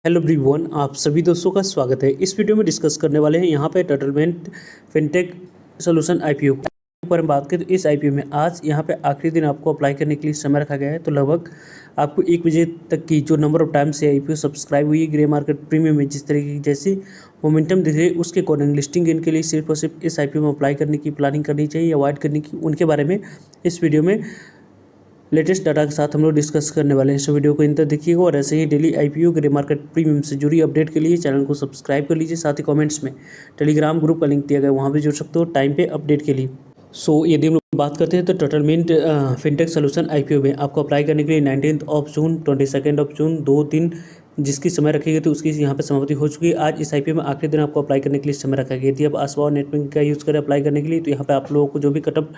Hello everyone, आप सभी दोस्तों का स्वागत है। इस वीडियो में डिस्कस करने वाले हैं यहाँ पे टटलमेंट फिनटेक सॉल्यूशन आईपीओ पर हम बात करें तो इस आईपीओ में आज यहाँ पे आखिरी दिन आपको अप्लाई करने के लिए समय रखा गया है। तो लगभग आपको 1 बजे तक की जो नंबर ऑफ टाइम से आईपीओ सब्सक्राइब हुई है ग्रे मार्केट प्रीमियम में, जिस तरीके की जैसी मोमेंटम दिख रही है उसके अकॉर्डिंग लिस्टिंग गेन के लिए सिर्फ और सिर्फ इस आईपीओ में अप्लाई करने की प्लानिंग करनी चाहिए या अवॉइड करने की, उनके बारे में इस वीडियो में लेटेस्ट डाटा के साथ हम लोग डिस्कस करने वाले हैं। इस वीडियो को इन तक देखिएगा और ऐसे ही daily IPO grey market premium से जुड़ी अपडेट के लिए चैनल को सब्सक्राइब कर लीजिए। साथ ही कमेंट्स में टेलीग्राम ग्रुप का लिंक दिया गया है, वहाँ भी जुड़ सकते हो टाइम पे अपडेट के लिए। यदि हम लोग बात करते हैं तो टटलमेंट फिनटेक सोल्यूशन आईपीओ में आपको अप्लाई करने के लिए 19 जून 22 जून 2 दिन जिसकी समय रखी गई थी उसकी यहाँ पे समाप्ति हो चुकी है। आज इस आईपीओ में आखिरी दिन आपको अप्लाई करने के लिए समय रखा गया। यदि आप आसवा नेट बैंकिंग का यूज़ करें अप्लाई करने के लिए तो यहाँ पे आप लोगों को जो भी कटअप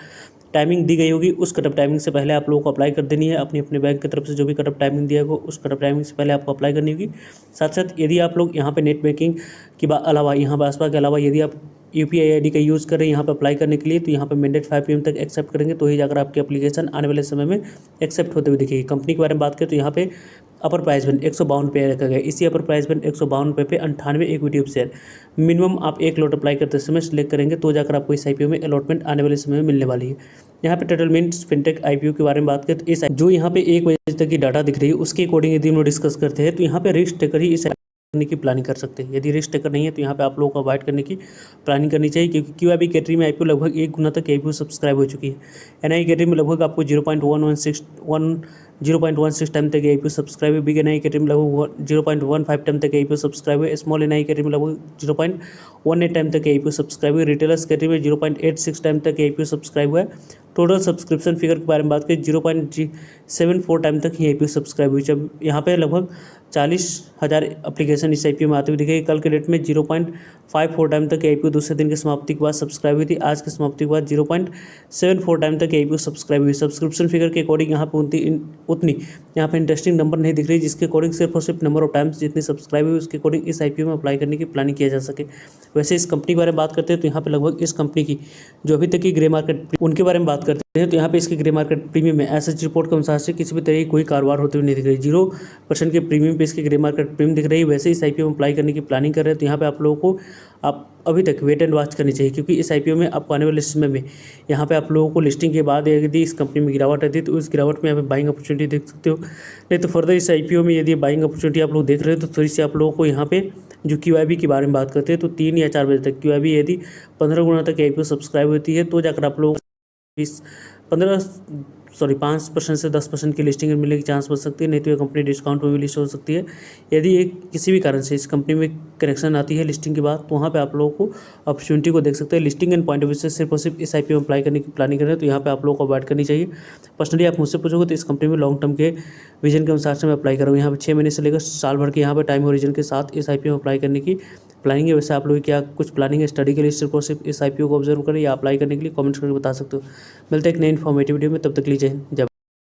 टाइमिंग दी गई होगी उस कटअप टाइमिंग से पहले आप लोगों को अप्लाई कर देनी है। अपने अपने बैंक की तरफ से जो भी कटअप टाइमिंग दिया होगा उस कटअप टाइमिंग से पहले आपको अप्लाई करनी होगी। साथ साथ यदि आप लोग यहाँ पे नेट बैंकिंग के अलावा यहाँ पर आसपास के अलावा यदि आप यूपीआई आईडी का यूज़ करें यहाँ पर अप्लाई करने के लिए तो यहाँ पर मैंडेट 5 PM तक एक्सेप्ट करेंगे तो ही जाकर आपकी एप्लीकेशन आने वाले समय में एक्सेप्ट होते हुए दिखेगी। कंपनी के बारे में बात करें तो यहाँ पे अपर प्राइस बैंड 152 रुपये रखा गया। इसी अपर प्राइस बैंड 152 रुपये पे 98 इक्विटी शेयर मिनिमम आप 1 लॉट अप्लाई करते समय सिलेक्ट करेंगे तो जाकर आपको इस आईपीओ में अलॉटमेंट आने वाले समय में मिलने वाली है। यहाँ पे टटलमेंट फिनटेक आईपीओ के बारे में बात करें तो इस जो यहाँ पे 1 बजे तक की डाटा दिख रही है उसके अकॉर्डिंग यदि हम लोग डिस्कस करते हैं तो यहाँ पे रिस्क टेकर ही इस करने की प्लानिंग कर सकते हैं। यदि रिस्क टेकर नहीं है तो यहाँ पे आप लोगों को अवॉइड करने की प्लानिंग करनी चाहिए, क्योंकि क्यूआईबी कैटेगरी में आईपीओ लगभग 1 गुना तक आईपीओ सब्सक्राइब हो चुकी है। एनआई कैटेगरी में लगभग आपको 0.16 टाइम तक आईपीओ सब्सक्राइब है। बिग एनआई कैटेगरी में लगभग 0.15 टाइम तक आईपीओ सब्सक्राइब है। स्मॉल एनआई कैटेगरी में लगभग 0.18 टाइम तक आईपीओ सब्सक्राइब है। रिटेलर्स कैटेगरी में 0.86 टाइम तक आईपीओ सब्सक्राइब हुआ है। टोटल सब्सक्रिप्शन फिगर के बारे में बात करें 0.74 टाइम तक ही आईपीओ सब्सक्राइब हुई। जब यहाँ पे लगभग 40,000 एप्लीकेशन इस आईपीओ में आते हुए दिखेगी। कल के डेट में 0.54 टाइम तक आईपीओ दूसरे दिन की समाप्ति के बाद सब्सक्राइब हुई थी। आज की समाप्ति के बाद 0.74 टाइम तक आईपीओ सब्सक्राइब हुई। सब्सक्रिप्शन फिगर के अकॉर्डिंग यहाँ पे उतनी यहाँ पे इंटरेस्टिंग नंबर नहीं दिख रही, जिसके अकॉर्डिंग सिर्फ और सिर्फ नंबर ऑफ टाइम्स जितनी सब्सक्राइब हुई उसके अकॉर्डिंग इस आईपीओ में अप्लाई करने की प्लानिंग किया जा सके। वैसे इस कंपनी के बारे में बात करते हैं तो यहाँ पे लगभग इस कंपनी की जो अभी तक की ग्रे मार्केट उनके बारे में बात करते हैं तो यहाँ पे इसके ग्रे मार्केट प्रीमियम में एसएच रिपोर्ट के अनुसार से किसी भी तरह की कोई कारोबार होते हुए नहीं दिख रही। 0% के प्रीमियम पे इसके ग्रे मार्केट प्रीमियम दिख रही है। वैसे इस आईपीओ में अप्लाई करने की प्लानिंग कर रहे हैं तो यहाँ पे आप लोगों को आप अभी तक वेट एंड वॉच करनी चाहिए, क्योंकि इस आईपीओ में आपको आने वाले समय में यहाँ पे आप लोगों को लिस्टिंग के बाद यदि इस कंपनी में गिरावट आती है तो उस गिरावट में आप बाइंग अपॉर्चुनिटी देख सकते हो। नहीं तो फर्दर इस आईपीओ में यदि बाइंग अपॉर्चुनिटी आप लोग देख रहे हो तो थोड़ी सी आप लोगों को यहाँ पे जो क्यूआईबी के बारे में बात करते हैं तो 3 या 4 बजे तक क्यूआईबी यदि 15 गुना तक आईपीओ सब्सक्राइब होती है तो जाकर आप लोग 5% से 10% की लिस्टिंग मिलने की चांस बच सकती है। नहीं तो ये कंपनी डिस्काउंट में भी लिस्ट हो सकती है। यदि एक किसी भी कारण से इस कंपनी में कनेक्शन आती है लिस्टिंग के बाद तो वहाँ पे आप लोगों को अपॉर्चुनिटी को देख सकते हैं। Listing and point of view से सिर्फ और सिर्फ इस आईपीओ में अप्लाई करने की प्लानिंग कर रहे हैं तो यहाँ पे आप लोगों को अवॉइड करनी चाहिए। पर्सनली आप मुझसे पूछोगे तो इस कंपनी में लॉन्ग टर्म के विजन के अनुसार से मैं अप्लाई करूँगा। यहाँ पर 6 महीने से लेकर साल भर के यहाँ पर टाइम होरिजन के साथ इस आईपीओ में अप्लाई करने की प्लानिंग है। वैसे आप लोग क्या कुछ प्लानिंग है स्टडी के लिए सिर्फ और सिर्फ इस आईपीओ को ऑब्जर्व करें या अप्लाई करने के लिए कमेंट्स करके बता सकते हो। मिलते हैं एक नई इन्फॉर्मेटिव वीडियो में, तब तक लीजिए जय।